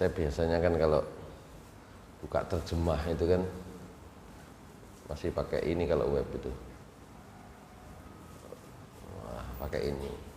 Saya biasanya kan kalau buka terjemah itu kan masih pakai ini kalau web itu. Wah, pakai ini.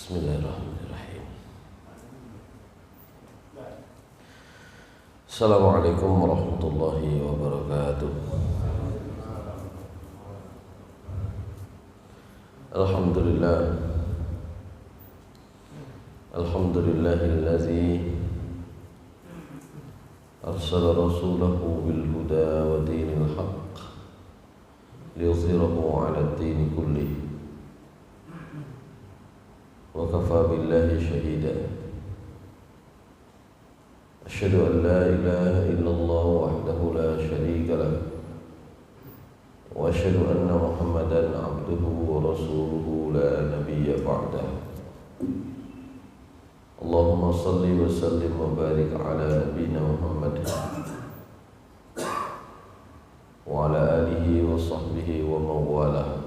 Bismillahirrahmanirrahim. Assalamualaikum warahmatullahi wabarakatuh. Alhamdulillah. Alhamdulillahillazi arsala rasulahu bil huda wa dinil haqq liyuzhirahu 'ala ad-din kullih. Wa kafa billahi shahida. Asyhadu an la ilaha illallah wahdahu la syarika lah. Wa asyhadu anna Muhammadan 'abduhu wa rasuluhu la nabiyya ba'dah. Allahumma salli wa sallim wa barik ala nabiyyina Muhammad wa ala alihi wa sahbihi wa mawalah.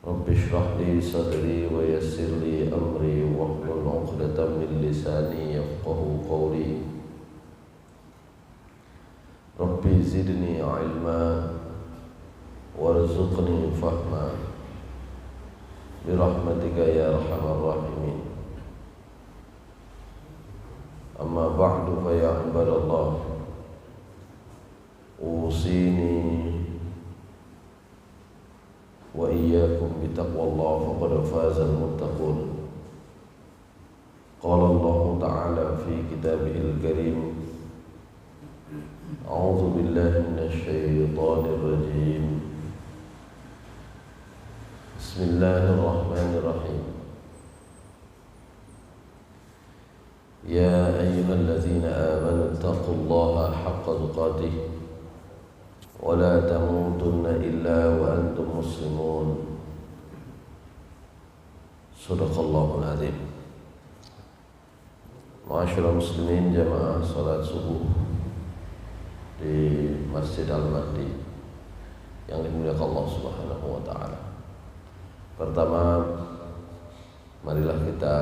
Rabbi shrah li sadri wa yassir li amri wahlul 'uqdatam min lisani yafqahu qawli. Rabbi zidni 'ilma warzuqni fahma bi rahmatika ya arhamar rahimin. Amma ba'du fa ya ibadallah, usini wa iyyakum bittaqwallah faqad fazal muttaqun. Qala Allah ta'ala fi kitabihil karim, a'udzu billahi minasy syaithanir rajim. Bismillahirrahmanirrahim. Ya ayyuhalladzina amanu taqullaha haqqa tuqatih wa la tamutunna illa wa antum muslimun. Shadaqallahul azim. Ma'asyiral muslimin, jamaah salat subuh di Masjid Al-Mahdi yang dimuliakan Allah Subhanahu wa taala. Pertama, marilah kita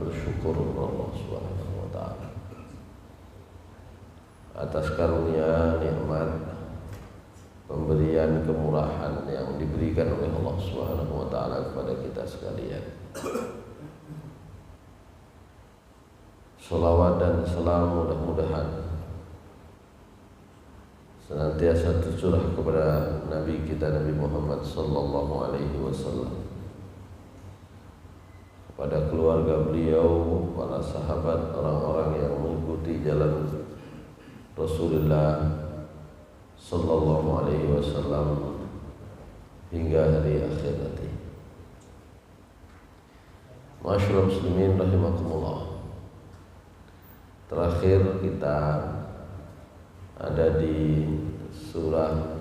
bersyukur kepada Allah Subhanahu wa taala atas karunia, nikmat, pemberian kemurahan yang diberikan oleh Allah Subhanahu wa taala kepada kita sekalian. Shalawat dan salam mudah-mudahan senantiasa tercurah kepada Nabi kita Nabi Muhammad sallallahu alaihi wasallam, kepada keluarga beliau, para sahabat, orang-orang yang mengikuti jalan Rasulullah sallallahu alaihi wasallam hingga hari akhir nanti. Ma'asyiral muslimin rahimakumullah. Terakhir kita ada di surah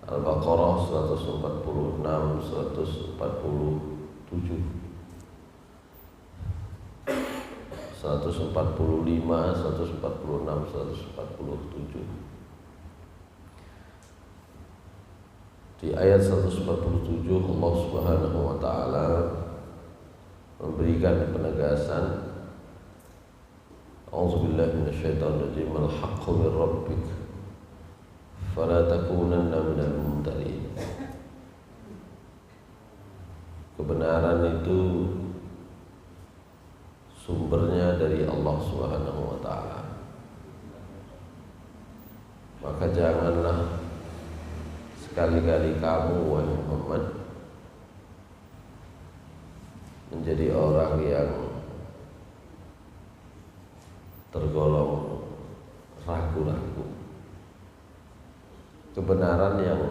Al-Baqarah 146, 147, 145, 146, 147. Di ayat 147 Allah Subhanahu wa taala memberikan penegasan, A'udzubillahi minasyaitonir rajim, al-haqqu min rabbik fala takunanna minal mumtarin. Kebenaran itu sumbernya dari Allah Subhanahu wa taala. maka janganlah sekali-kali kamu wahai Muhammad menjadi orang yang tergolong ragu-ragu. Kebenaran yang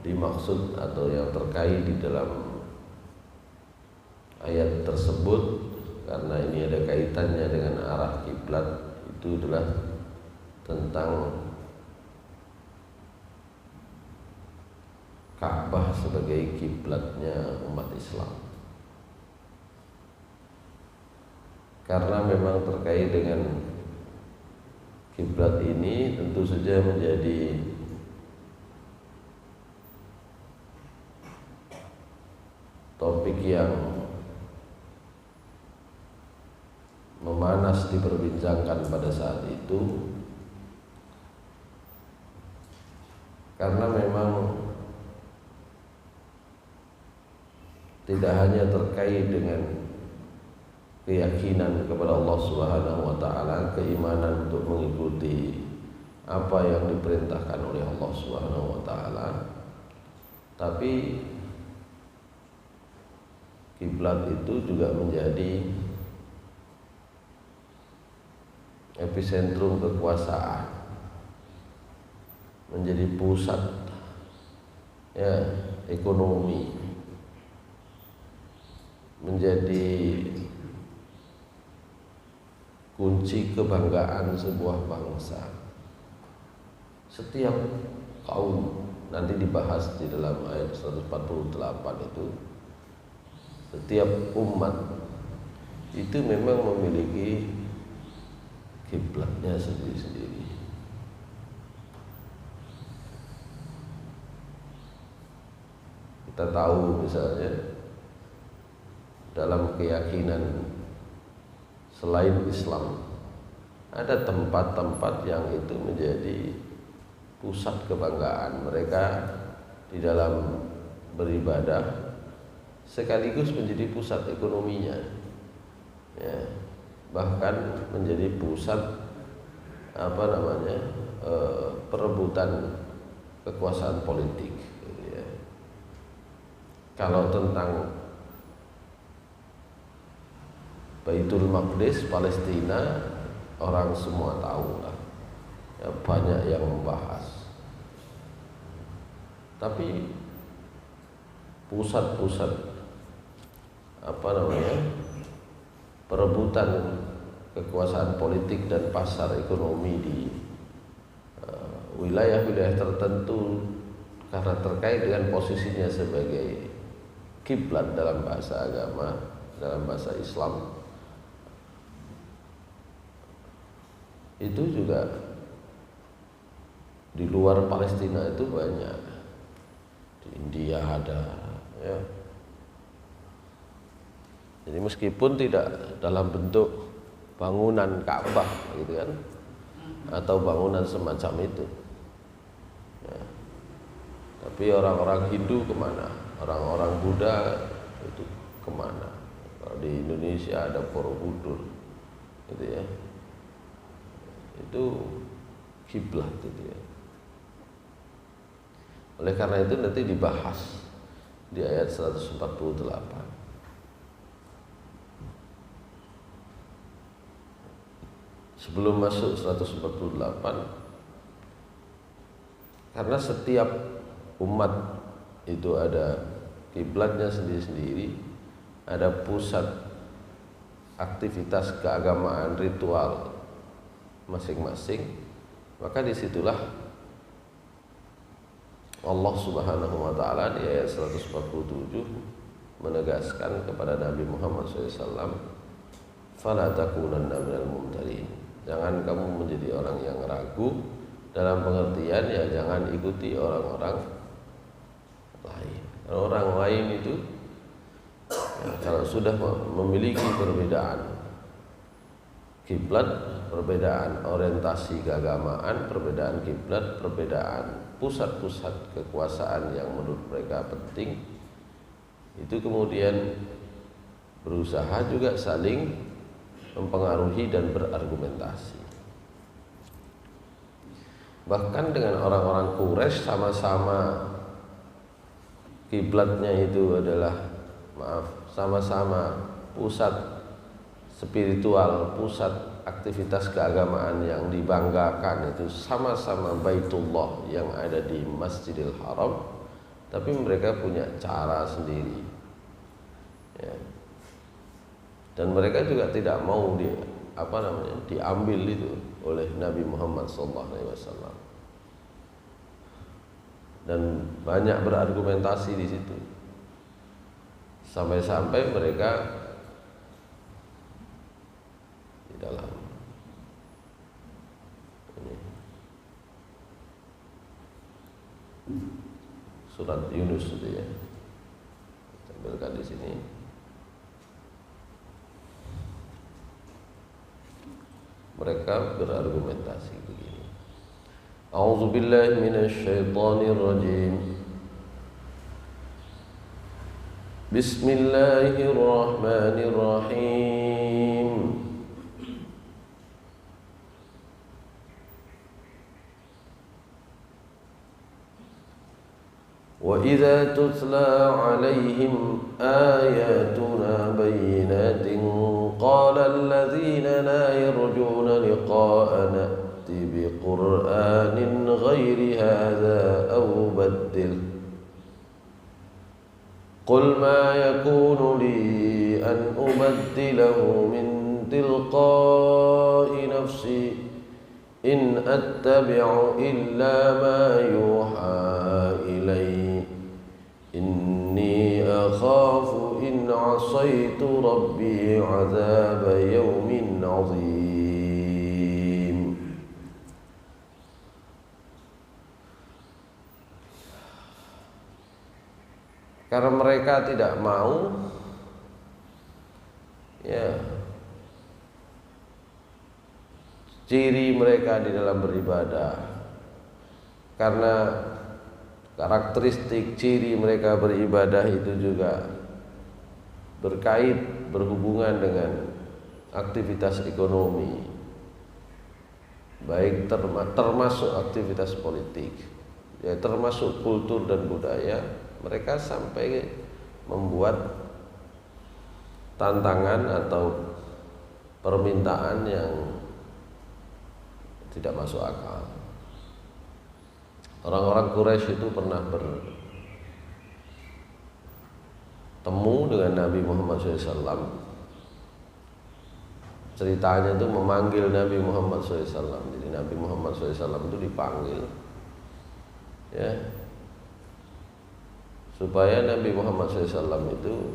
dimaksud atau yang terkait di dalam ayat tersebut, karena ini ada kaitannya dengan arah kiblat, itu adalah tentang Ka'bah sebagai kiblatnya umat Islam. Karena memang terkait dengan kiblat ini tentu saja menjadi topik yang memanas diperbincangkan pada saat itu, karena memang tidak hanya terkait dengan keyakinan kepada Allah Subhanahu wa taala, keimanan untuk mengikuti apa yang diperintahkan oleh Allah Subhanahu wa taala, tapi kiblat itu juga menjadi epicentrum kekuasaan, menjadi pusat ekonomi, menjadi kunci kebanggaan sebuah bangsa. Setiap kaum, nanti dibahas di dalam ayat 148 itu, setiap umat itu memang memiliki kiblatnya sendiri-sendiri. Kita tahu misalnya dalam keyakinan selain Islam ada tempat-tempat yang itu menjadi pusat kebanggaan mereka di dalam beribadah, sekaligus menjadi pusat ekonominya, bahkan menjadi pusat perebutan kekuasaan politik. Kalau tentang Baitul Maqdis Palestina, orang semua tahu lah, banyak yang membahas. Tapi pusat-pusat perebutan kekuasaan politik dan pasar ekonomi di wilayah-wilayah tertentu, karena terkait dengan posisinya sebagai kiblat dalam bahasa agama, dalam bahasa Islam, itu juga di luar Palestina itu banyak. Di India ada, ya. Jadi meskipun tidak dalam bentuk bangunan Ka'bah gitu kan, atau bangunan semacam itu, ya. Tapi orang-orang Hindu kemana? Orang-orang Buddha itu kemana? Kalau di Indonesia ada Borobudur, gitu ya. Itu kiblat gitu ya. Oleh karena itu nanti dibahas di ayat 148. Sebelum masuk 148, karena setiap umat itu ada kiblatnya sendiri-sendiri, ada pusat aktivitas keagamaan ritual masing-masing, maka disitulah Allah Subhanahu wa taala di ayat 147 menegaskan kepada Nabi Muhammad SAW, "Fala takunanna minal mumtarin." Jangan kamu menjadi orang yang ragu, dalam pengertian ya jangan ikuti orang-orang lain. Orang lain itu ya, kalau sudah memiliki perbedaan kiblat, perbedaan orientasi keagamaan, perbedaan kiblat, perbedaan pusat-pusat kekuasaan yang menurut mereka penting, itu kemudian berusaha juga saling mempengaruhi dan berargumentasi. Bahkan dengan orang-orang Quraisy sama-sama kiblatnya itu adalah sama-sama pusat spiritual, pusat aktivitas keagamaan yang dibanggakan itu sama-sama Baitullah yang ada di Masjidil Haram, tapi mereka punya cara sendiri, ya. Dan mereka juga tidak mau diambil itu oleh Nabi Muhammad SAW, dan banyak berargumentasi di situ, sampai-sampai mereka di dalam ini surat Yunus itu ya, tampilkan di sini. Mereka berargumentasi begini. A'udzubillahi minasyaitonirrajim. Bismillahirrahmanirrahim. وَإِذَا تُتْلَى عَلَيْهِمْ آيَاتُنَا بَيِّنَاتٍ قَالَ الَّذِينَ لَا يَرْجُونَ لِقَاءَنَا ائْتِ بِقُرْآنٍ غَيْرِ هَذَا أَوْ بَدِّلْهُ قُلْ مَا يَكُونُ لِي أَنْ أُبَدِّلَهُ مِنْ تِلْقَاءِ نَفْسِي إِنْ أَتَّبِعُ إِلَّا مَا يُوحَى إِلَيَّ إِنِّي أَخَافُ إِنْ عَصَيْتُ رَبِّي عَذَابَ يَوْمٍ عَظِيمٍ. Karena mereka tidak mau, ya, ciri mereka di dalam beribadah, karena karakteristik ciri mereka beribadah itu juga berhubungan dengan aktivitas ekonomi, baik termasuk aktivitas politik, ya, termasuk kultur dan budaya. Mereka sampai membuat tantangan atau permintaan yang tidak masuk akal. Orang-orang Quraisy itu pernah bertemu dengan Nabi Muhammad SAW. Ceritanya itu memanggil Nabi Muhammad SAW. Jadi Nabi Muhammad SAW itu dipanggil, ya, supaya Nabi Muhammad SAW itu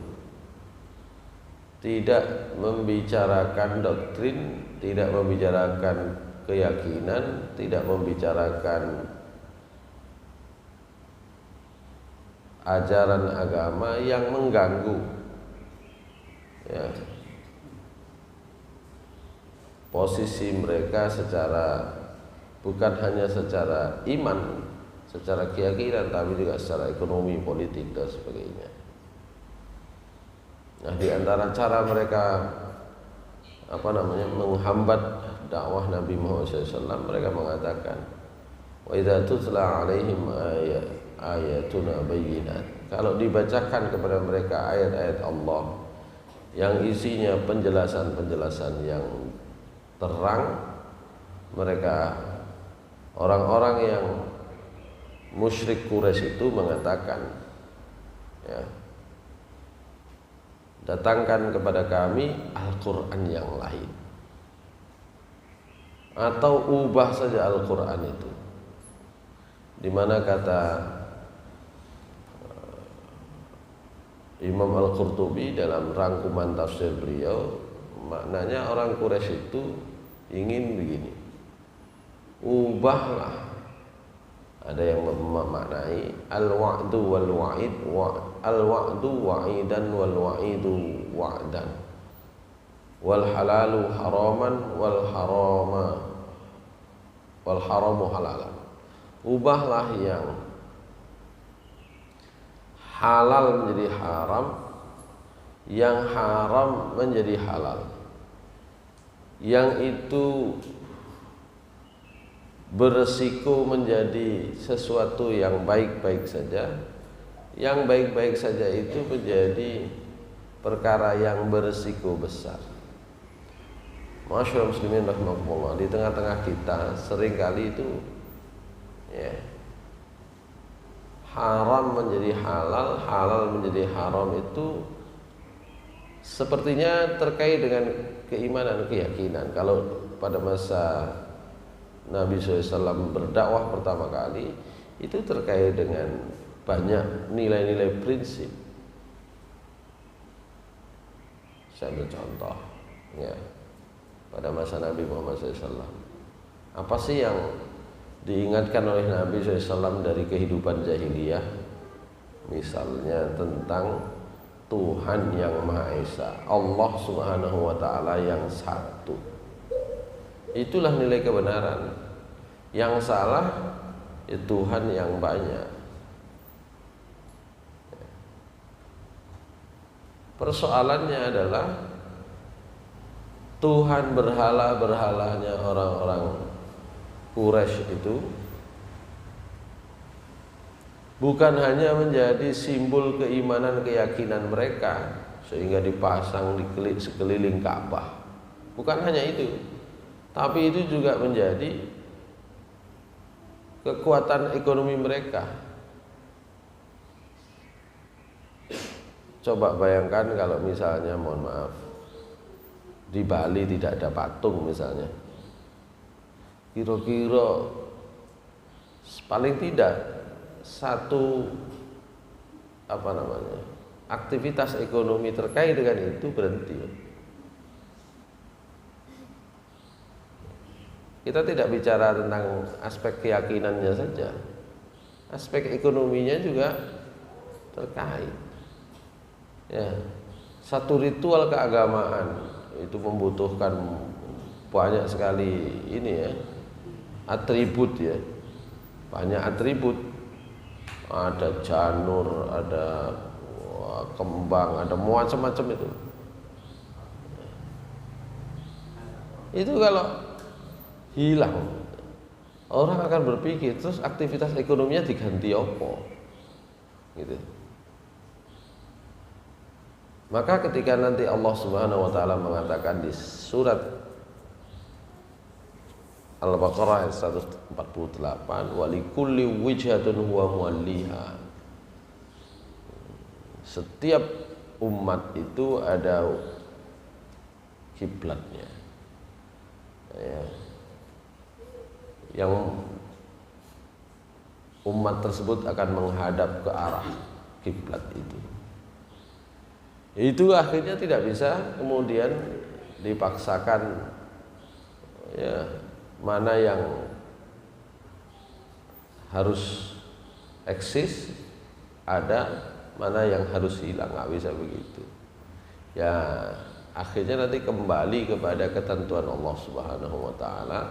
tidak membicarakan doktrin, tidak membicarakan keyakinan, tidak membicarakan ajaran agama yang mengganggu, ya, posisi mereka bukan hanya secara iman, secara keyakinan, tapi juga secara ekonomi, politik dan sebagainya. Nah, di antara cara mereka menghambat dakwah Nabi Muhammad SAW, mereka mengatakan, wa idza tutla alaihim ayatuna bayyinat. Kalau dibacakan kepada mereka ayat-ayat Allah yang isinya penjelasan-penjelasan yang terang, mereka, orang-orang yang musyrik Quraisy itu mengatakan, ya, datangkan kepada kami Al-Quran yang lain, atau ubah saja Al-Quran itu. Di mana kata Imam Al-Qurtubi dalam rangkuman tafsir beliau, maknanya orang Quraisy itu ingin begini, ubahlah. Ada yang memaknai al-wa'du wal wa'id, al-wa'du wa'idan wal wa'idu wa'dan, wal halalu haraman wal haramu halalan. Ubahlah yang halal menjadi haram, yang haram menjadi halal, yang itu beresiko menjadi sesuatu yang baik-baik saja, yang baik-baik saja itu menjadi perkara yang beresiko besar. Masyaallah muslimin rahimakumullah, di tengah-tengah kita seringkali itu ya, haram menjadi halal, halal menjadi haram itu sepertinya terkait dengan keimanan, keyakinan. Kalau pada masa Nabi SAW berdakwah pertama kali, itu terkait dengan banyak nilai-nilai prinsip. Saya ambil contoh ya, pada masa Nabi Muhammad SAW, apa sih yang diingatkan oleh Nabi SAW dari kehidupan jahiliyah? Misalnya tentang Tuhan yang Maha Esa, Allah Subhanahu wa Ta'ala yang satu. Itulah nilai kebenaran. Yang salah ya Tuhan yang banyak. Persoalannya adalah Tuhan berhala-berhalanya orang-orang Quraisy itu bukan hanya menjadi simbol keimanan, keyakinan mereka sehingga dipasang di sekeliling Ka'bah. Bukan hanya itu, tapi itu juga menjadi kekuatan ekonomi mereka. Coba bayangkan kalau misalnya, mohon maaf, di Bali tidak ada patung misalnya, kira-kira paling tidak satu aktivitas ekonomi terkait dengan itu berhenti. Kita tidak bicara tentang aspek keyakinannya saja, aspek ekonominya juga terkait. Ya, satu ritual keagamaan itu membutuhkan banyak sekali ini ya, atribut ya, banyak atribut. Ada janur, ada kembang, ada macam-macam itu. Itu kalau hilang, orang akan berpikir terus aktivitas ekonominya diganti apa? Gitu. Maka ketika nanti Allah Subhanahu wa Ta'ala mengatakan di surat Al-Baqarah ayat 148, wa likulli wijhatun huwa muwalliha. Setiap umat itu ada kiblatnya. Ya. Yang umat tersebut akan menghadap ke arah kiblat itu. Itu akhirnya tidak bisa kemudian dipaksakan ya, mana yang harus eksis ada, mana yang harus hilang, nggak bisa begitu. Ya akhirnya nanti kembali kepada ketentuan Allah Subhanahu wa Ta'ala.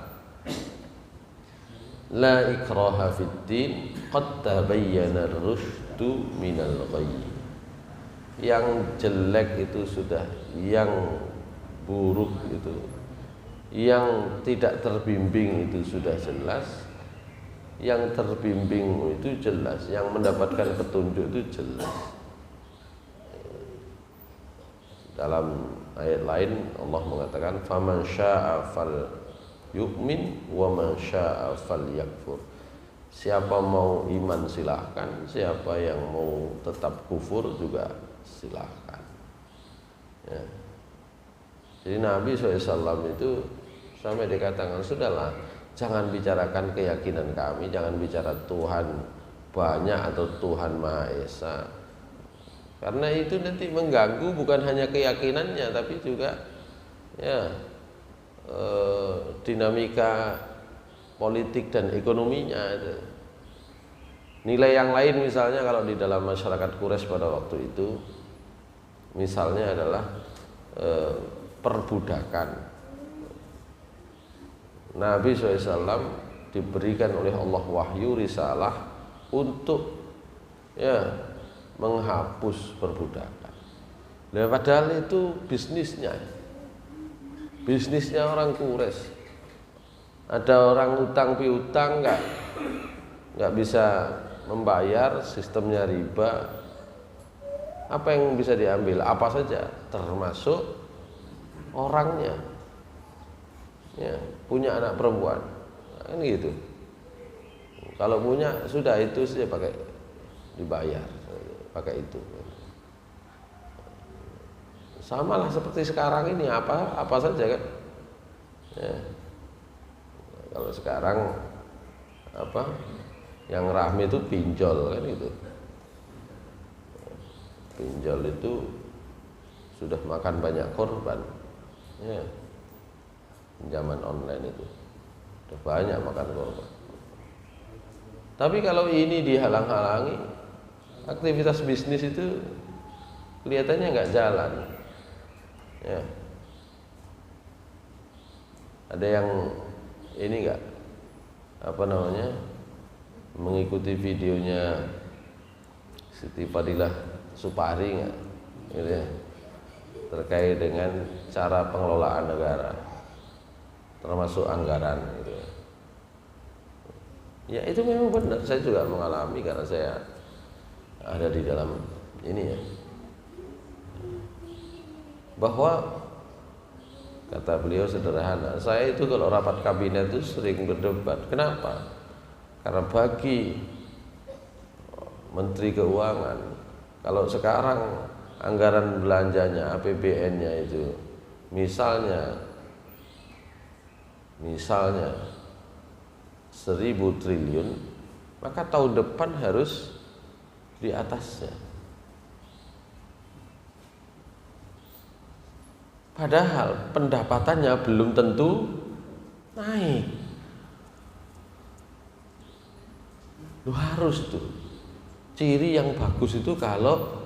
La ikraha fid din, qad tabayyana ar-rusydu minal ghayy. Yang jelek itu sudah, yang buruk itu, yang tidak terbimbing itu sudah jelas, yang terbimbing itu jelas, yang mendapatkan petunjuk itu jelas. Dalam ayat lain Allah mengatakan faman syaa'a fal yu'min wa man syaa'a fal yakfur. Siapa mau iman silahkan, siapa yang mau tetap kufur juga silahkan ya. Jadi Nabi SAW itu sampai dikatakan, sudahlah, jangan bicarakan keyakinan kami, jangan bicara Tuhan banyak atau Tuhan Maha Esa, karena itu nanti mengganggu bukan hanya keyakinannya tapi juga ya dinamika politik dan ekonominya itu. Nilai yang lain misalnya kalau di dalam masyarakat Quraisy pada waktu itu misalnya adalah perbudakan. Nabi SAW diberikan oleh Allah wahyu risalah untuk ya menghapus perbudakan. Nah, padahal itu bisnisnya orang Quraisy. Ada orang utang piutang nggak bisa membayar, sistemnya riba. Apa yang bisa diambil? Apa saja, termasuk orangnya. Ya, punya anak perempuan, kan gitu. Kalau punya sudah itu saja pakai dibayar, pakai itu. Sama lah seperti sekarang ini, apa saja kan. Ya. Kalau sekarang yang rame itu pinjol kan itu. Pinjol itu sudah makan banyak korban. Ya. Pinjaman online itu sudah banyak makan korban. Tapi kalau ini dihalang-halangi, aktivitas bisnis itu kelihatannya nggak jalan. Ya. Ada yang ini nggak mengikuti videonya Siti Fadilah Supari nggak, gitu ya, terkait dengan cara pengelolaan negara, termasuk anggaran, gitu ya. Ya itu memang benar, saya juga mengalami karena saya ada di dalam ini ya, bahwa kata beliau sederhana, saya itu kalau rapat kabinet itu sering berdebat. Kenapa? Karena bagi Menteri Keuangan, kalau sekarang anggaran belanjanya APBN-nya itu misalnya 1.000 triliun, maka tahun depan harus di atasnya. Padahal pendapatannya belum tentu naik. Lu harus tuh. Ciri yang bagus itu kalau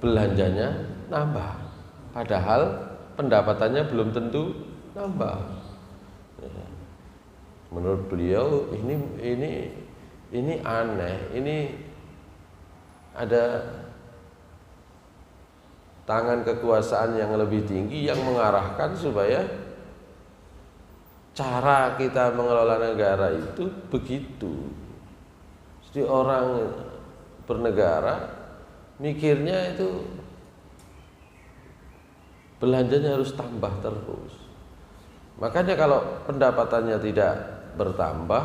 belanjanya nambah. Padahal pendapatannya belum tentu nambah. Menurut beliau ini aneh. Ini ada tangan kekuasaan yang lebih tinggi yang mengarahkan supaya cara kita mengelola negara itu begitu. Jadi orang bernegara mikirnya itu belanjanya harus tambah terus. Makanya kalau pendapatannya tidak bertambah,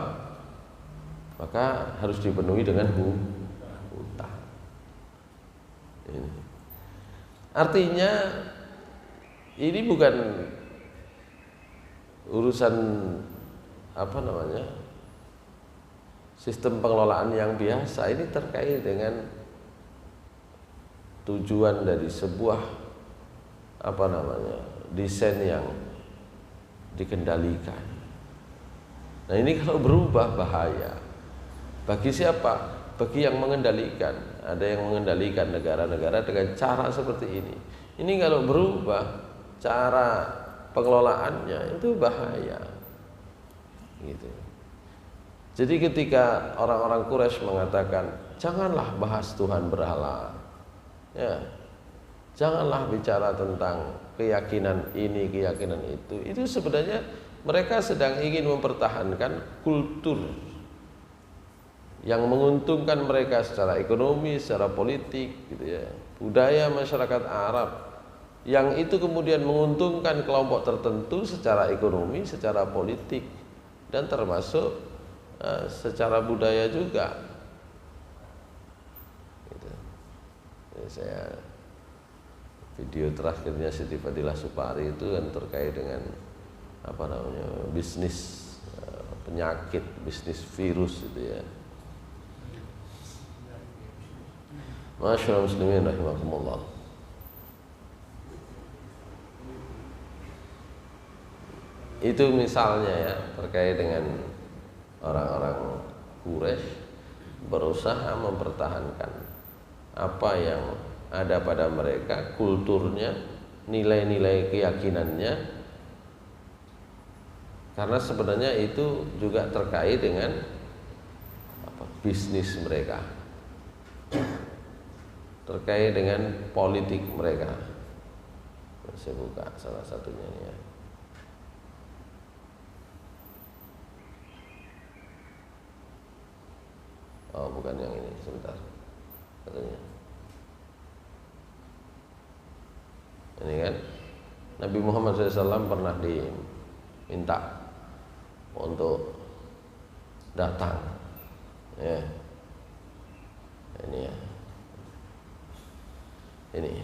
maka harus dipenuhi dengan hutang. Ini. Artinya ini bukan urusan sistem pengelolaan yang biasa. Ini terkait dengan tujuan dari sebuah desain yang dikendalikan. Nah ini kalau berubah bahaya. Bagi siapa? Bagi yang mengendalikan. Ada yang mengendalikan negara-negara dengan cara seperti ini. Ini kalau berubah cara pengelolaannya itu bahaya. Gitu. Jadi ketika orang-orang Quraisy mengatakan, janganlah bahas Tuhan berhala, ya, janganlah bicara tentang keyakinan ini, keyakinan itu sebenarnya mereka sedang ingin mempertahankan kultur yang menguntungkan mereka secara ekonomi, secara politik, gitu ya, budaya masyarakat Arab, yang itu kemudian menguntungkan kelompok tertentu secara ekonomi, secara politik, dan termasuk secara budaya juga. Gitu. Jadi saya video terakhirnya Siti Fadilah Supari itu kan terkait dengan bisnis penyakit, bisnis virus itu ya. Masyaallah muslimin rahimakumullah. Itu misalnya ya terkait dengan orang-orang Quraisy berusaha mempertahankan apa yang ada pada mereka, kulturnya, nilai-nilai keyakinannya, karena sebenarnya itu juga terkait dengan bisnis mereka, terkait dengan politik mereka. Saya buka salah satunya ini ya. Oh, bukan yang ini, sebentar. Katanya. Ini kan Nabi Muhammad SAW pernah diminta untuk datang, ya. Ini ya. Ini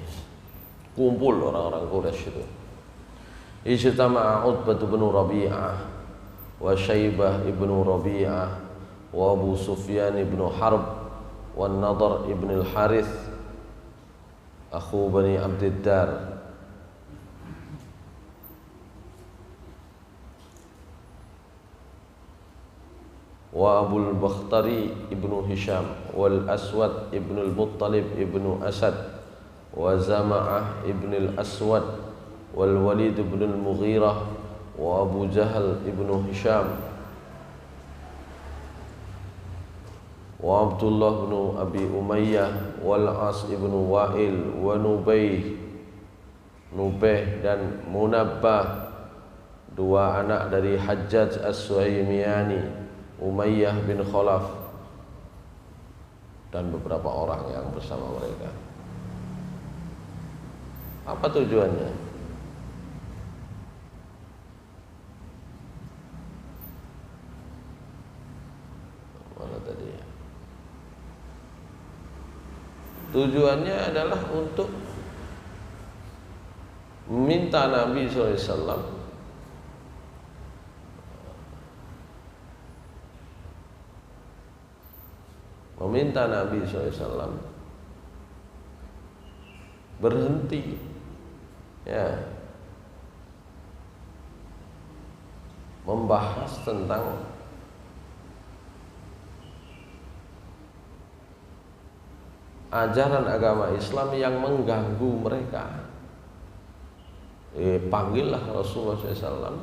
kumpul orang-orang Quraisy itu. Ijtama'a Utbah bin Rabi'ah wa Syaibah ibn Rabi'ah wa Abu Sufyan ibn Harb wa Nadhr ibn al-Harith akhu Bani Abdiddar wa Abul Bakhtari ibnu Hisham wal Aswad ibnu al-Muttalib ibnu Asad wa Zama'ah ibnu al-Aswad wal Walid ibnu al-Mughirah wa Abu Jahal ibnu Hisham wa Abdullah ibnu Abi Umayyah wal As ibnu Wa'il wa Nubay dan Munabbah, dua anak dari Hajjaj As-Suhaimiyani, Umayyah bin Khalaf, dan beberapa orang yang bersama mereka. Apa tujuannya? Mana tadi? Tujuannya adalah untuk meminta Nabi SAW SAW berhenti, ya, membahas tentang ajaran agama Islam yang mengganggu mereka. Panggillah Rasulullah SAW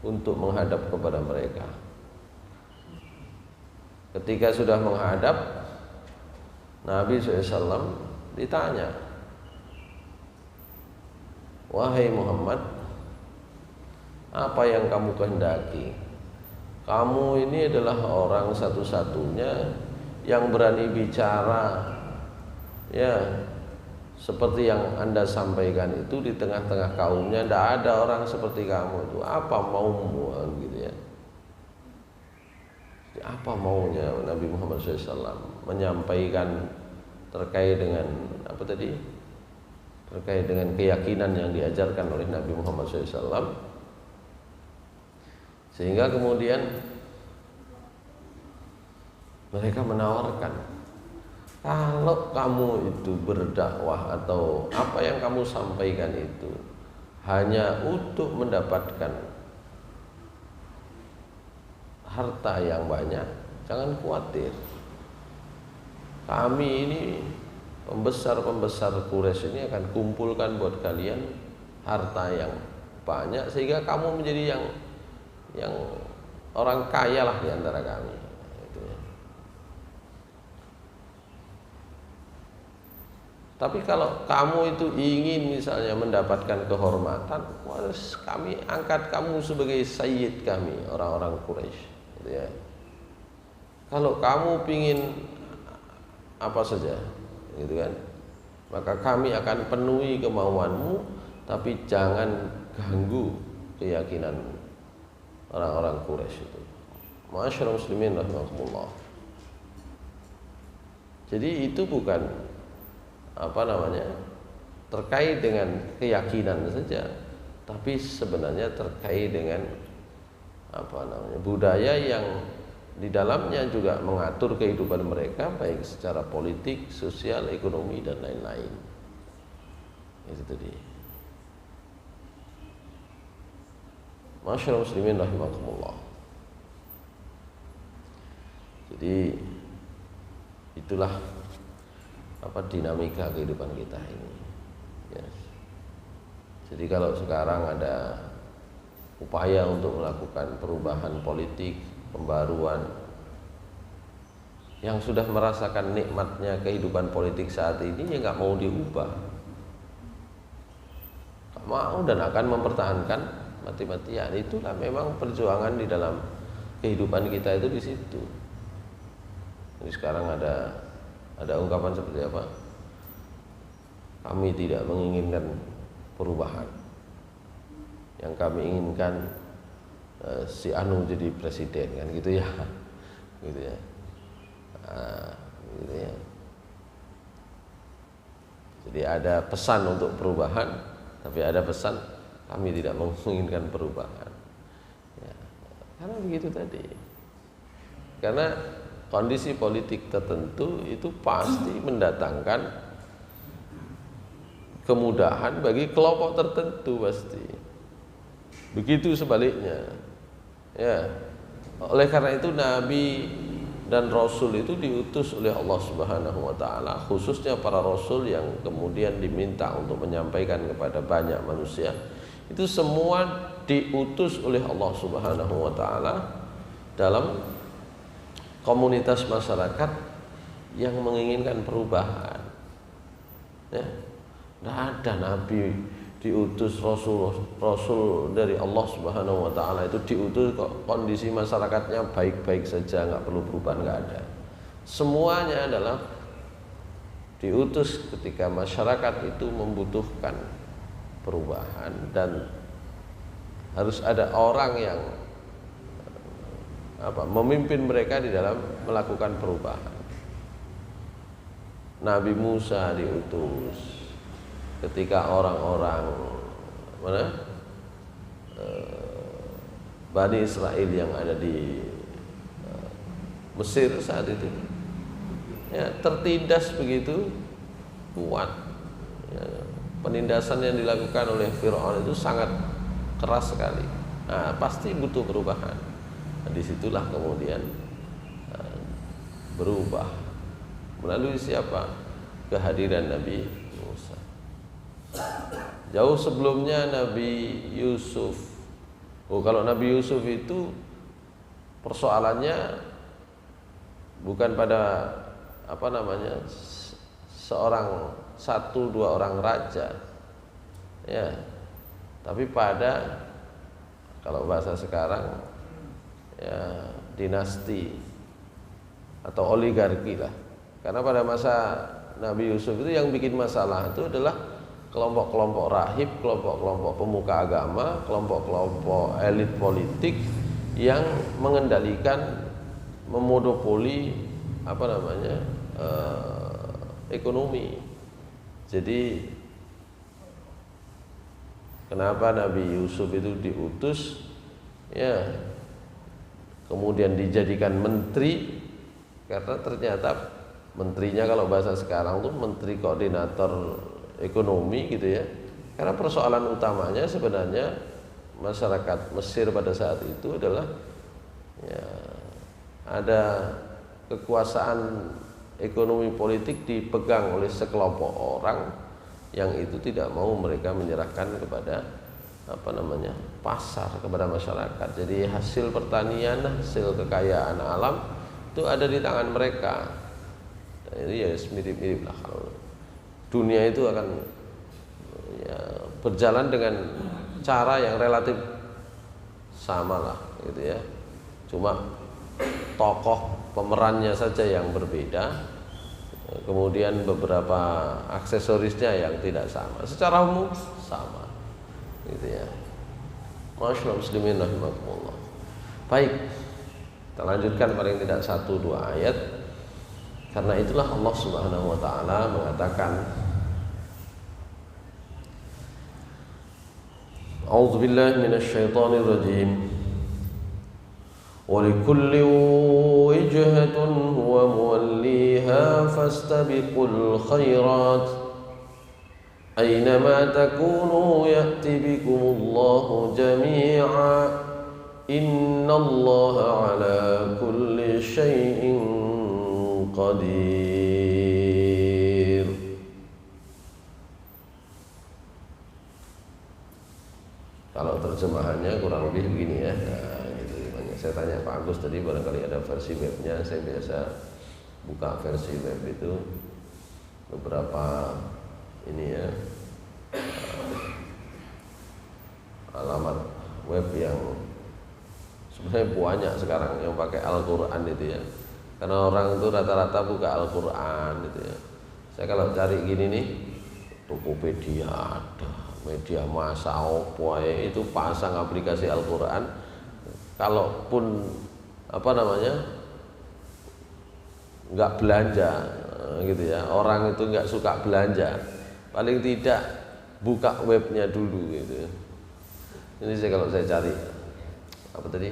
untuk menghadap kepada mereka. Ketika sudah menghadap, Nabi SAW ditanya, "Wahai Muhammad, apa yang kamu kehendaki? Kamu ini adalah orang satu-satunya yang berani bicara, ya, seperti yang Anda sampaikan itu di tengah-tengah kaumnya. Tidak ada orang seperti kamu itu. Apa maumu?" Gitu ya. Apa maunya Nabi Muhammad SAW menyampaikan terkait dengan apa tadi? Terkait dengan keyakinan yang diajarkan oleh Nabi Muhammad SAW, sehingga kemudian mereka menawarkan, kalau kamu itu berdakwah atau apa yang kamu sampaikan itu hanya untuk mendapatkan harta yang banyak, jangan khawatir. Kami ini pembesar-pembesar Quraisy ini akan kumpulkan buat kalian harta yang banyak sehingga kamu menjadi yang orang kaya lah di antara kami. Gitu ya. Tapi kalau kamu itu ingin misalnya mendapatkan kehormatan, harus kami angkat kamu sebagai sayyid kami, orang-orang Quraisy. Gitu ya. Kalau kamu pingin apa saja, gitu kan, maka kami akan penuhi kemauanmu, tapi jangan ganggu keyakinan orang-orang Quraisy itu. Ma'asyiral muslimin rahimakumullah. Jadi itu bukan terkait dengan keyakinan saja, tapi sebenarnya terkait dengan budaya yang di dalamnya juga mengatur kehidupan mereka, baik secara politik, sosial, ekonomi, dan lain-lain. Itu tadi. Masyaallah muslimin rahimakumullah. Jadi itulah dinamika kehidupan kita ini. Ya. Jadi kalau sekarang ada upaya untuk melakukan perubahan politik, pembaruan, yang sudah merasakan nikmatnya kehidupan politik saat ini, ya nggak mau diubah, nggak mau dan akan mempertahankan mati-matian. Itulah memang perjuangan di dalam kehidupan kita itu di situ. Jadi sekarang ada ungkapan seperti apa? Kami tidak menginginkan perubahan. Yang kami inginkan si Anu jadi presiden, kan gitu ya. Gitu ya. Gitu ya. Jadi ada pesan untuk perubahan, tapi ada pesan kami tidak menginginkan perubahan. Ya, karena begitu tadi. Karena kondisi politik tertentu itu pasti mendatangkan kemudahan bagi kelompok tertentu pasti. Begitu sebaliknya. Ya. Oleh karena itu Nabi dan Rasul itu diutus oleh Allah Subhanahu wa taala, khususnya para rasul yang kemudian diminta untuk menyampaikan kepada banyak manusia. Itu semua diutus oleh Allah Subhanahu wa taala dalam komunitas masyarakat yang menginginkan perubahan. Ya. Tidak ada nabi diutus, rasul dari Allah Subhanahu wa taala itu diutus kok kondisi masyarakatnya baik-baik saja, nggak perlu perubahan, nggak ada. Semuanya adalah diutus ketika masyarakat itu membutuhkan perubahan dan harus ada orang yang memimpin mereka di dalam melakukan perubahan. Nabi Musa diutus ketika orang-orang Bani Israel yang ada di Mesir saat itu ya, tertindas begitu kuat ya, penindasan yang dilakukan oleh Fir'aun itu sangat keras sekali. Nah, pasti butuh perubahan. Nah, disitulah kemudian berubah melalui siapa? Kehadiran Nabi Musa. Jauh sebelumnya Nabi Yusuf. Kalau Nabi Yusuf itu persoalannya bukan pada seorang satu dua orang raja, ya, tapi pada kalau bahasa sekarang ya dinasti atau oligarki lah. Karena pada masa Nabi Yusuf itu yang bikin masalah itu adalah kelompok-kelompok rahib, kelompok-kelompok pemuka agama, kelompok-kelompok elit politik yang mengendalikan, memonopoli ekonomi. Jadi kenapa Nabi Yusuf itu diutus ya kemudian dijadikan menteri, karena ternyata menterinya kalau bahasa sekarang tuh menteri koordinator ekonomi gitu ya. Karena persoalan utamanya sebenarnya masyarakat Mesir pada saat itu adalah ya, ada kekuasaan ekonomi politik dipegang oleh sekelompok orang yang itu tidak mau mereka menyerahkan kepada pasar, kepada masyarakat. Jadi hasil pertanian, hasil kekayaan alam itu ada di tangan mereka. Dan ini ya mirip-mirip lah kalau dunia itu akan ya, berjalan dengan cara yang relatif sama lah gitu ya. Cuma tokoh pemerannya saja yang berbeda, kemudian beberapa aksesorisnya yang tidak sama. Secara umum sama gitu ya. Masyaallah muslimin rahimakumullah. Baik, kita lanjutkan paling tidak 1-2 ayat. Karena itulah Allah Subhanahu wa taala mengatakan, A'udzu billahi minasy syaithanir rajim. Wa likulli wijhatun huwa muwalliha fastabiqul khairat. Aynama takunu ya'ti bikumullahu jami'a. Innallaha 'ala kulli syai'in qadir. Kalau terjemahannya kurang lebih begini ya. Nah, gitu. Saya tanya Pak Agus tadi barangkali ada versi webnya. Saya biasa buka versi web itu beberapa ini ya alamat web yang sebenarnya banyak sekarang yang pakai Al-Quran itu ya. Karena orang itu rata-rata buka Al-Quran gitu ya. Saya kalau cari gini nih, Tokopedia ada, media massa opo itu pasang aplikasi Al-Quran. Kalaupun apa namanya nggak belanja gitu ya, orang itu nggak suka belanja, paling tidak buka webnya dulu gitu. Ini kalau saya cari apa tadi,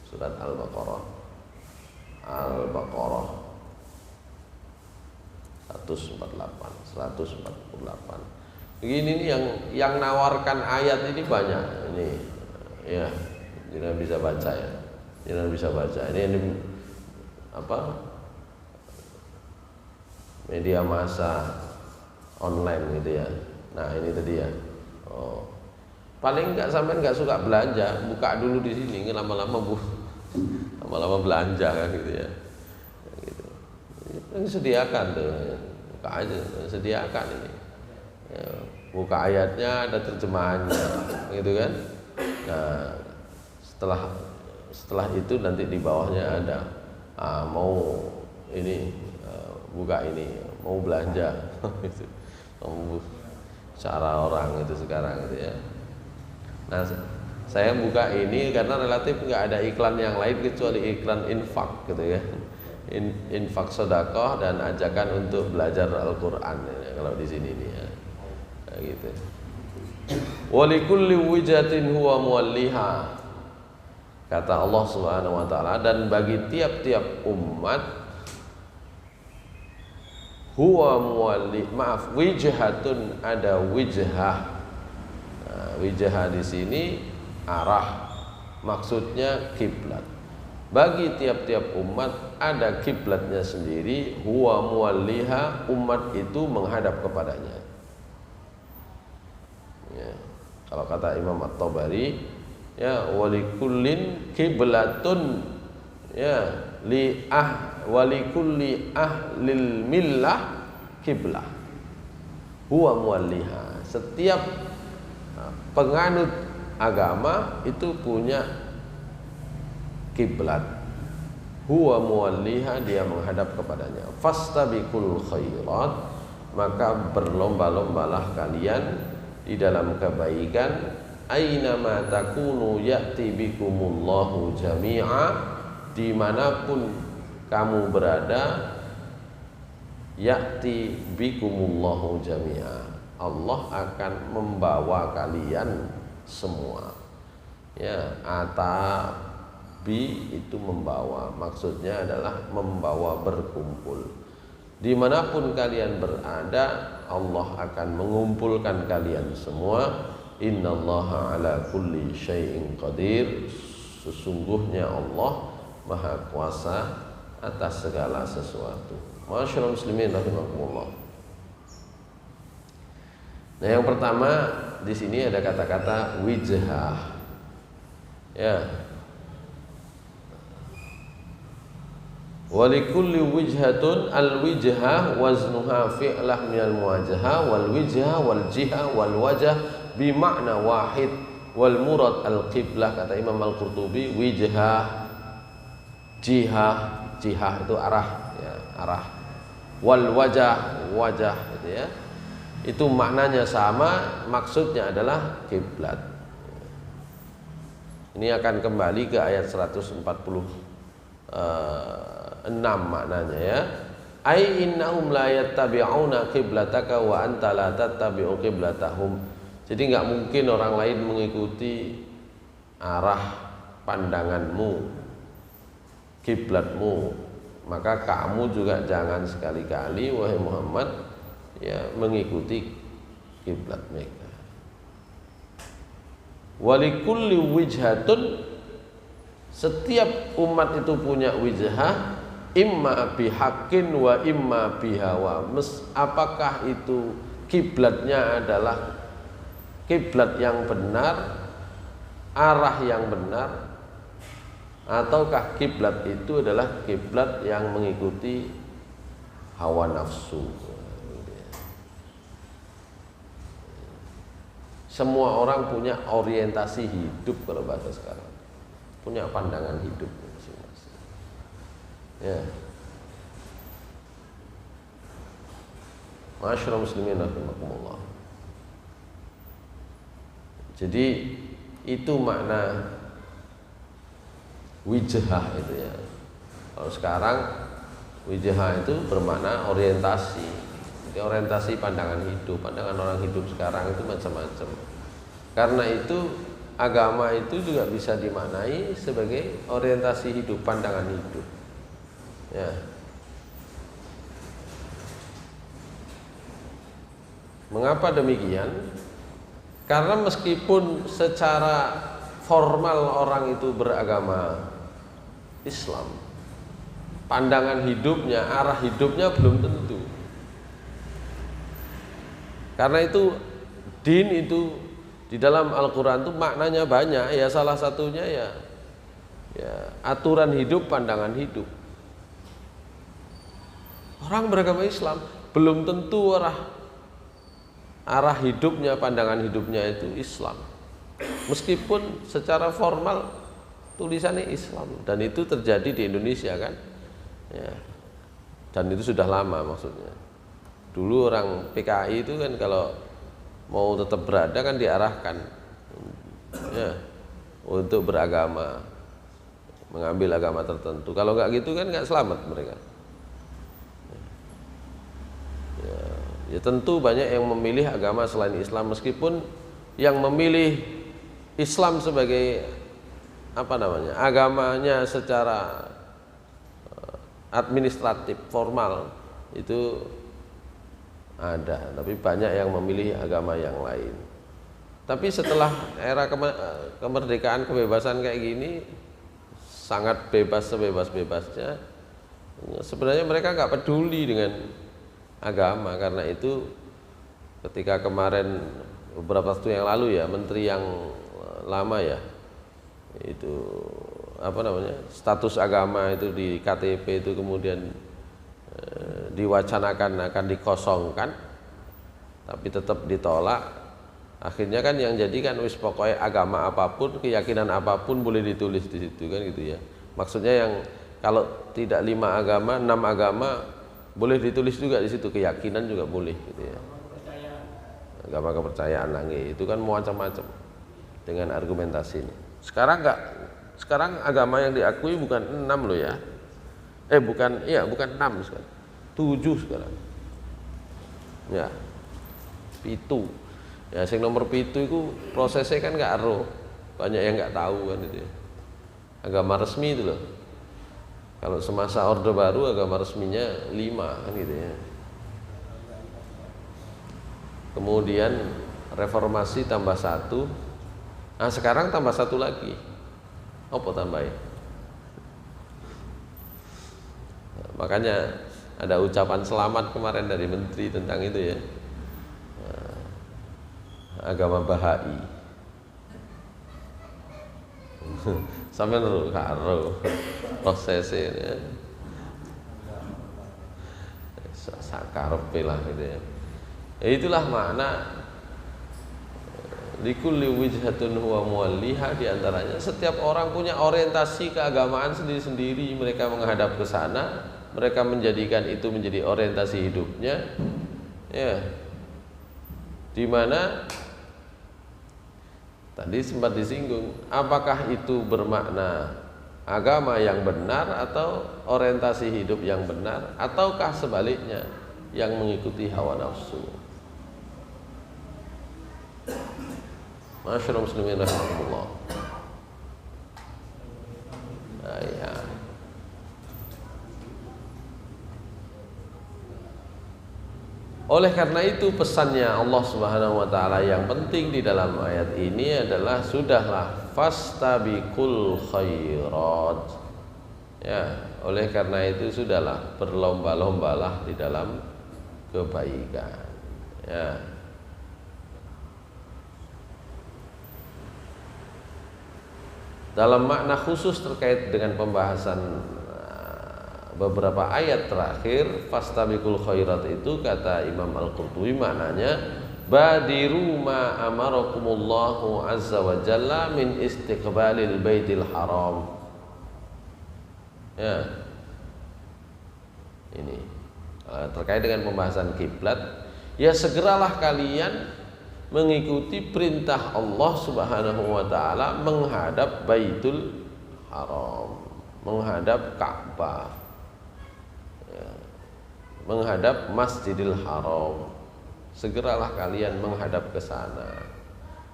surat Al-Baqarah 148. Begini nih yang nawarkan ayat ini banyak. Ini ya, jangan bisa baca ya. Jangan bisa baca. Ini apa? Media massa online gitu ya. Nah, ini tadi ya. Oh. Paling enggak sampai enggak suka belanja, buka dulu di sini, lama-lama belanja kan gitu ya. Gitu. Ini sediakan tuh. Buka aja, sediakan ini. Ya, buka ayatnya ada terjemahannya, gitu kan? Nah, setelah itu nanti di bawahnya ada mau ini buka ini, mau belanja, gitu. Cara orang itu sekarang gitu ya. Nah, saya buka ini karena relatif nggak ada iklan yang lain kecuali iklan infak gitu ya. Infak sedekah dan ajakan untuk belajar Al-Qur'an ya, kalau di sini nih ya. Nah, gitu. Wa likulli wijatin huwa muwalliha. Kata Allah Subhanahu wa taala, dan bagi tiap-tiap umat huwa muwalli, wijhatun, ada wijhah. Nah, wijhah di sini arah, maksudnya kiblat. Bagi tiap-tiap umat ada kiblatnya sendiri, huwa muwalliha, umat itu menghadap kepadanya. Ya, kalau kata Imam At-Tabari, ya walikullin kiblatun, ya walikulli ahlil millah kiblah huwa muwalliha. Setiap penganut agama itu punya kiblat, huwa muwalliha, dia menghadap kepadanya. Fastabiqul khairat, maka berlomba-lombalah kalian di dalam kebaikan. Aina ma takunu ya'ti bikumullahu jami'a, dimanapun kamu berada, ya'ti bikumullahu jami'a, Allah akan membawa kalian semua. Ya, bi itu membawa, maksudnya adalah membawa, berkumpul. Dimanapun kalian berada, Allah akan mengumpulkan kalian semua. Innallaha ala kulli syai'in qadir, sesungguhnya Allah Maha Kuasa atas segala sesuatu. Masyaallah muslimin rahimakumullah. Nah, yang pertama di sini ada kata-kata wijhah. Ya. Walikulli wijhatun, al-wijhah waznuha fi'lah minal muwajahah, wal wijhah wal jihah wal wajah bimakna wahid, wal murad al-qiblah. Kata Imam Al-Qurtubi, wijhah, jihah itu arah ya, arah. Wal wajah gitu ya. Itu maknanya sama, maksudnya adalah kiblat. Ini akan kembali ke ayat 146 maknanya ya. Ai innahum la yattabi'una qiblataka wa anta la tattabi'u qiblatahum. Jadi enggak mungkin orang lain mengikuti arah pandanganmu, kiblatmu, maka kamu juga jangan sekali-kali wahai Muhammad ya mengikuti kiblat mereka. Walikulli wijhatun, setiap umat itu punya wijhah, imma bihaqqin wa imma bihawa. Apakah itu kiblatnya adalah kiblat yang benar, arah yang benar, ataukah kiblat itu adalah kiblat yang mengikuti hawa nafsu. Semua orang punya orientasi hidup, kalau bahasa sekarang punya pandangan hidup masing-masing. Ya, Ma'asyiral muslimin rahimakumullah. Jadi itu makna wijhah itu ya. Kalau sekarang wijhah itu bermakna orientasi. Jadi orientasi pandangan hidup, pandangan orang hidup sekarang itu macam-macam. Karena itu agama itu juga bisa dimaknai sebagai orientasi hidup, pandangan hidup. Ya. Mengapa demikian? Karena meskipun secara formal orang itu beragama Islam, pandangan hidupnya, arah hidupnya belum tentu. Karena itu din itu di dalam Al-Quran itu maknanya banyak. Ya salah satunya ya aturan hidup, pandangan hidup. Orang beragama Islam belum tentu arah hidupnya, pandangan hidupnya itu Islam. Meskipun secara formal tulisannya Islam, dan itu terjadi di Indonesia kan, ya. Dan itu sudah lama maksudnya. Dulu orang PKI itu kan kalau mau tetap berada kan diarahkan, ya, untuk beragama, mengambil agama tertentu. Kalau nggak gitu kan nggak selamat mereka. Ya tentu banyak yang memilih agama selain Islam, meskipun yang memilih Islam sebagai agamanya secara administratif formal itu ada, tapi banyak yang memilih agama yang lain. Tapi setelah era kemerdekaan, kebebasan kayak gini, sangat bebas sebebas-bebasnya, sebenarnya mereka nggak peduli dengan agama. Karena itu ketika kemarin beberapa waktu yang lalu ya, menteri yang lama ya, itu status agama itu di KTP itu kemudian diwacanakan akan dikosongkan, tapi tetap ditolak. Akhirnya kan yang jadi kan pokoknya agama apapun, keyakinan apapun boleh ditulis di situ kan gitu ya. Maksudnya yang kalau tidak 5 agama, 6 agama boleh ditulis juga di situ, keyakinan juga boleh gitu ya. Agama kepercayaan lagi itu kan macam-macam dengan argumentasi ini. Sekarang enggak. Sekarang agama yang diakui bukan 6 loh ya. Bukan 6 sekarang. 7 sekarang. Ya. 7. Ya sing nomor 7 itu prosesnya kan enggak ero. Banyak yang enggak tahu kan itu ya. Agama resmi itu loh. Kalau semasa Orde Baru agama resminya 5 kan gitu ya. Kemudian reformasi tambah 1. Nah sekarang tambah 1 lagi. Apa tambahnya? Makanya ada ucapan selamat kemarin dari menteri tentang itu ya. Agama Bahai. Sampai karo prosesnya ya. Sakarepe lah gitu ya. Itulah makna likulli wijhatun huwa muwalliha, di antaranya setiap orang punya orientasi keagamaan sendiri-sendiri, mereka menghadap ke sana, mereka menjadikan itu menjadi orientasi hidupnya. Ya. Di mana tadi sempat disinggung, apakah itu bermakna agama yang benar atau orientasi hidup yang benar, ataukah sebaliknya yang mengikuti hawa nafsu. Ma'asyiral muslimin rahimakumullah. Ya. Oleh karena itu pesannya Allah Subhanahu wa taala yang penting di dalam ayat ini adalah sudahlah fastabiqul khairat. Ya, oleh karena itu sudahlah berlomba-lombalah di dalam kebaikan. Ya. Dalam makna khusus terkait dengan pembahasan beberapa ayat terakhir, fastabiqul khairat itu kata Imam Al-Qurtubi maknanya badiru ma amarakumullahu azza wa jalla min istiqbalil baitil haram. Ya. Ini terkait dengan pembahasan kiblat, ya segeralah kalian mengikuti perintah Allah Subhanahu wa taala menghadap Baitul Haram, menghadap Ka'bah, ya, menghadap Masjidil Haram. Segeralah kalian menghadap ke sana.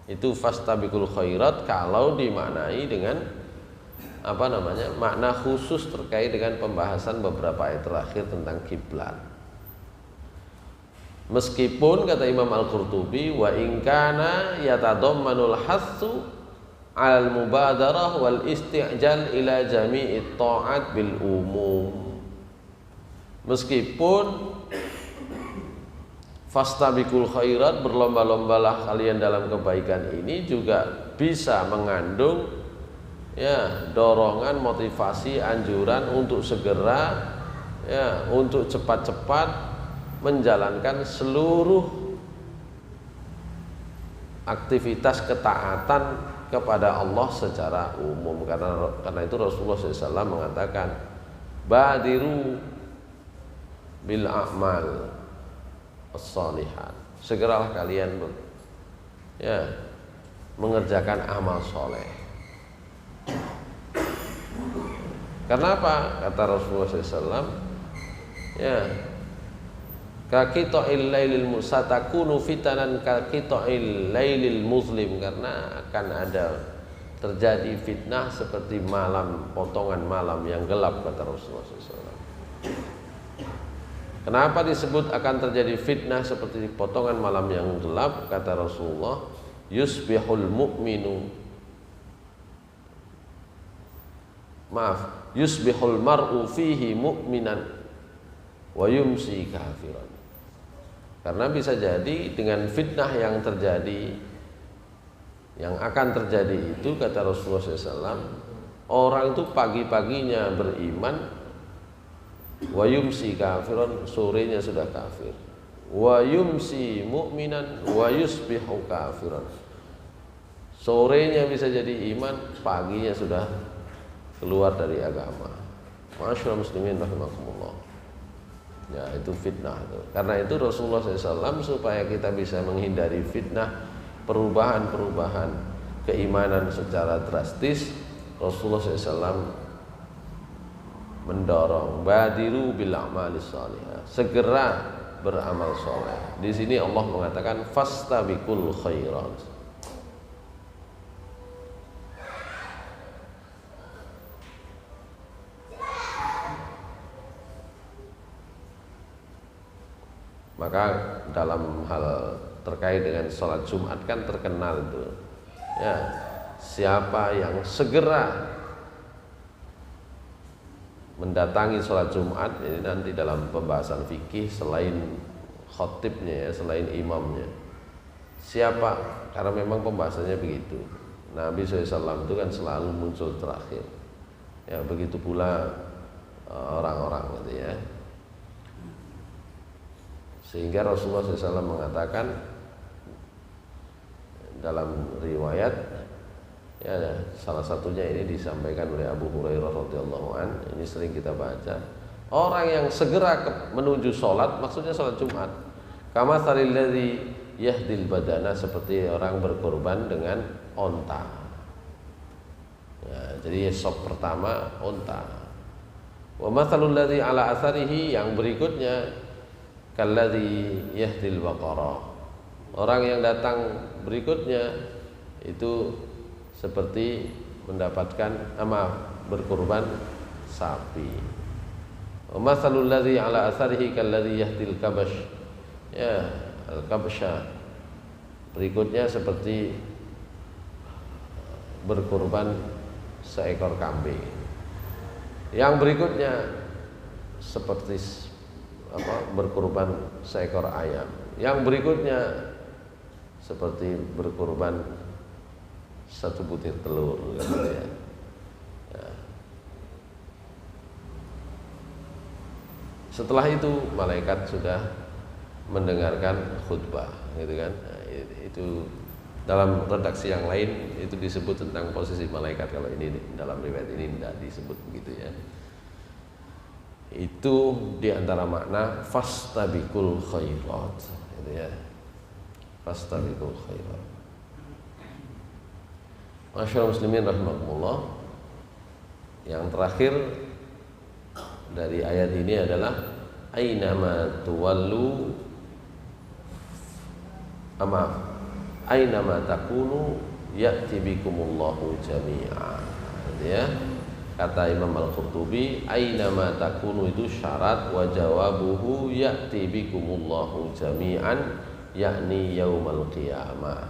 Itu fastabiqul khairat kalau dimaknai dengan makna khusus terkait dengan pembahasan beberapa ayat terakhir tentang kiblat. Meskipun kata Imam Al-Qurtubi, wa in kana yatadammanul hassu 'alal mubadarah wal isti'jal ila jami'it ta'at bil umum. Meskipun fastabiqul khairat, berlomba-lombalah kalian dalam kebaikan, ini juga bisa mengandung ya dorongan, motivasi, anjuran untuk segera ya untuk cepat-cepat menjalankan seluruh aktivitas ketaatan kepada Allah secara umum. Karena itu Rasulullah SAW mengatakan, badiru bil a'mal as-salihat, segeralah kalian ya mengerjakan amal soleh. Karena apa? Kata Rasulullah SAW, ya Kakita'il lailil musatakunu fitanan kakita'il lailil muslim, karena akan ada terjadi fitnah seperti malam, potongan malam yang gelap, kata Rasulullah SAW. Kenapa disebut akan terjadi fitnah seperti potongan malam yang gelap? Kata Rasulullah, yusbihul mar'u fihi mu'minan wa yumsi kafiran. Karena bisa jadi dengan fitnah yang terjadi, yang akan terjadi itu, kata Rasulullah SAW, orang itu pagi-paginya beriman, wa yumsi kafiran, sorenya sudah kafir, wa yumsi mu'minan wa yusbihu kafiran, sorenya bisa jadi iman, paginya sudah keluar dari agama. Ma'asyiral muslimin rahimakumullah. Ya, itu fitnah itu. Karena itu Rasulullah SAW, supaya kita bisa menghindari fitnah, perubahan-perubahan keimanan secara drastis, Rasulullah SAW mendorong badiru bil a'malis shalihah, segera beramal soleh. Di sini Allah mengatakan fastabiqul khairat. Maka dalam hal terkait dengan sholat Jumat kan terkenal itu, ya, siapa yang segera mendatangi sholat Jumat, ini nanti dalam pembahasan fikih selain khotibnya ya, selain imamnya, siapa, karena memang pembahasannya begitu. Nabi SAW itu kan selalu muncul terakhir, ya, begitu pula orang-orang gitu ya. Sehingga Rasulullah SAW mengatakan dalam riwayat, ya, salah satunya ini disampaikan oleh Abu Hurairah radhiyallahu an, ini sering kita baca, orang yang segera menuju sholat, maksudnya sholat Jumat, kama salilladzi yahdil badana, seperti orang berkorban dengan onta. Ya, jadi sop pertama onta. Wa matsalul ladzi ala atharihi, yang berikutnya kalladzi yahdil baqarah, orang yang datang berikutnya itu seperti mendapatkan berkurban sapi. Wa matsalul ladzi ala atharihi kalladzi yahdil kabash, ya, al-kabsha, berikutnya seperti berkurban seekor kambing. Yang berikutnya seperti berkurban seekor ayam. Yang berikutnya seperti berkurban satu butir telur, gitu ya. Ya. Setelah itu malaikat sudah mendengarkan khutbah, gitu kan. Nah, itu dalam redaksi yang lain itu disebut tentang posisi malaikat. Kalau ini dalam riwayat ini tidak disebut begitu ya. Itu diantara makna fastabiqul khairat, gitu ya. Fastabiqul khairat. Masyaallah muslimin rahimakumullah. Yang terakhir dari ayat ini adalah ainama tuwallu ainama takunu ya'ti bikumullahu jami'a. Ya. Kata Imam Al-Qurtubi, ainama takunu itu syarat wa jawabuhu ya'ti bikumullahu jami'an yakni yaumal qiyamah.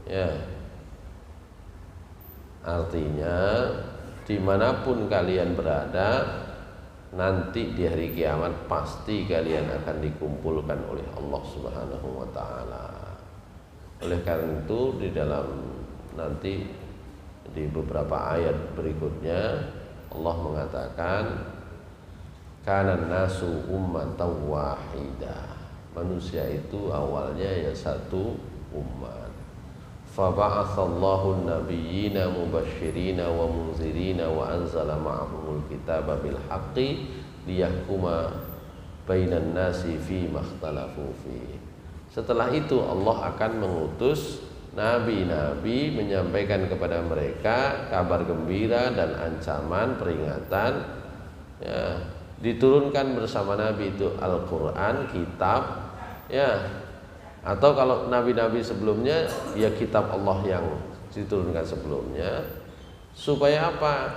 Ya. Artinya dimanapun kalian berada, nanti di hari kiamat pasti kalian akan dikumpulkan oleh Allah Subhanahu wa taala. Oleh karena itu di dalam nanti di beberapa ayat berikutnya Allah mengatakan kana nasu ummatan wahidah. Manusia itu awalnya ya satu umat. Fa ba'atsallahu an-nabiyyina mubashshirina wa munzirina wa anzala ma'ahumul kitaba bil haqqi liyahkuma bainan nasi fi makhtalafu fi. Setelah itu Allah akan mengutus nabi-nabi menyampaikan kepada mereka kabar gembira dan ancaman peringatan ya, diturunkan bersama nabi itu Al-Qur'an, kitab ya. Atau kalau nabi-nabi sebelumnya ya kitab Allah yang diturunkan sebelumnya. Supaya apa?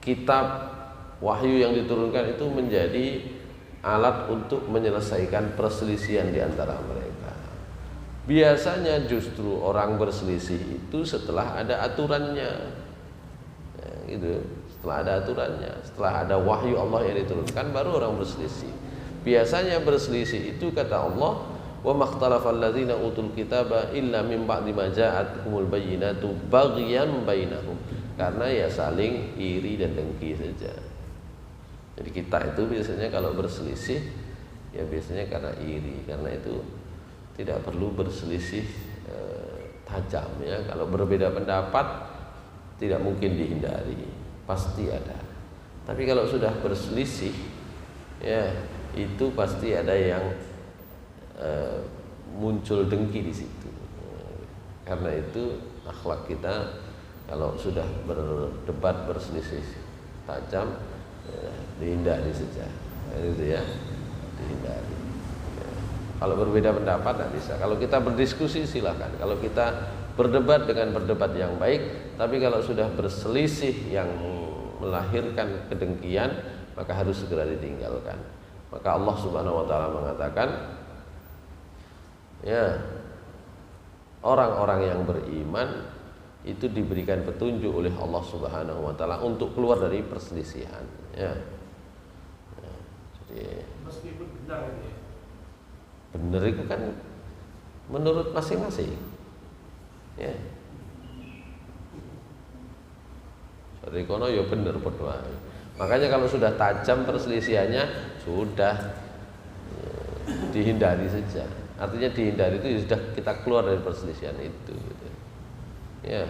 Kitab wahyu yang diturunkan itu menjadi alat untuk menyelesaikan perselisihan di antara mereka. Biasanya justru orang berselisih itu setelah ada aturannya ya, gitu. Setelah ada aturannya, setelah ada wahyu Allah yang diturunkan, baru orang berselisih. Biasanya berselisih itu kata Allah, wa makhtalafal ladzina utul kitaba illa min ba'di ma ja'atuhumul bayyinatu baghyan bainahum. Karena ya saling iri dan dengki saja. Jadi kita itu biasanya kalau berselisih ya biasanya karena iri. Karena itu tidak perlu berselisih tajam ya. Kalau berbeda pendapat tidak mungkin dihindari, pasti ada. Tapi kalau sudah berselisih ya itu pasti ada yang muncul dengki di situ. Karena itu akhlak kita kalau sudah berdebat berselisih tajam ya, dihindari saja. Itu ya, dihindari. Ya. Kalau berbeda pendapat tidak bisa. Kalau kita berdiskusi silakan. Kalau kita berdebat dengan berdebat yang baik. Tapi kalau sudah berselisih yang melahirkan kedengkian, maka harus segera ditinggalkan. Maka Allah Subhanahu wa taala mengatakan ya, orang-orang yang beriman itu diberikan petunjuk oleh Allah Subhanahu wa taala untuk keluar dari perselisihan ya. Ya, jadi meskipun benar ini. Benar itu kan menurut masing-masing. Ya. Dari kono ya benar padha. Makanya kalau sudah tajam perselisihannya sudah ya, dihindari saja. Artinya dihindari itu sudah kita keluar dari perselisihan itu gitu. Ya.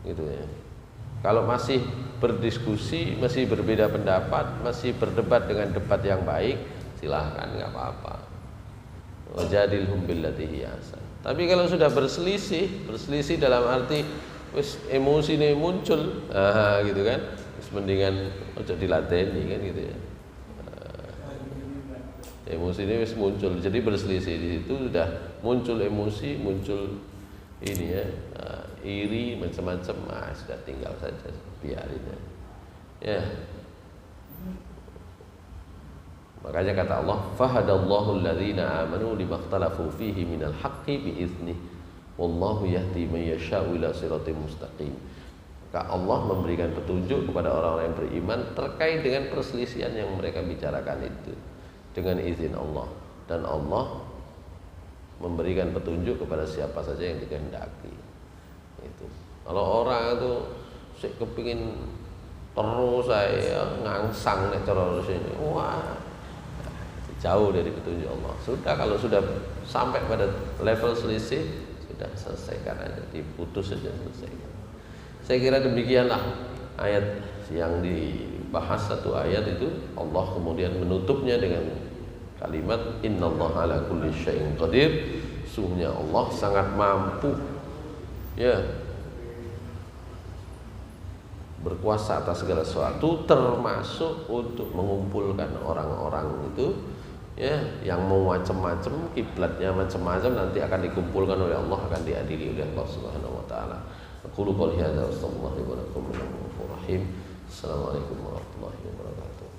Gitu ya. Kalau masih berdiskusi, masih berbeda pendapat, masih berdebat dengan debat yang baik, silahkan, nggak apa-apa. Wajadilhum billati hiya ahsan. Tapi kalau sudah berselisih dalam arti wis emosi ini muncul, gitu kan. Wis mendingan ojo dilateni kan gitu ya. Emosi ini wis muncul, jadi berselisih di situ sudah muncul emosi, muncul ini ya, iri macam-macam, sudah tinggal saja, biarin ya. Makanya kata Allah, fahadallahu alladhina amanu limakhtalafu fihi minal haqqi biiznih, wallahu yahdi man yasha'u ila siratim mustaqim. Maka Allah memberikan petunjuk kepada orang-orang yang beriman terkait dengan perselisihan yang mereka bicarakan itu dengan izin Allah, dan Allah memberikan petunjuk kepada siapa saja yang dikehendaki. Itu. Kalau orang itu sik kepingin terus saya ngangsang nek cara sini, wah jauh dari petunjuk Allah. Sudah, kalau sudah sampai pada level selisih, sudah selesaikan aja, diputus saja, selesai. Saya kira demikianlah ayat yang bahas satu ayat itu, Allah kemudian menutupnya dengan kalimat innallaha ala kulli syai'in qadir. Sungguhnya Allah sangat mampu, ya, berkuasa atas segala sesuatu, termasuk untuk mengumpulkan orang-orang itu, ya, yang mau macam-macam, kiblatnya macam-macam, nanti akan dikumpulkan oleh Allah, akan diadili oleh Allah Subhanahu wa taala. Aqulu qouli hadza wa astaghfirullahi wa lakum. Assalamualaikum warahmatullahi wabarakatuh.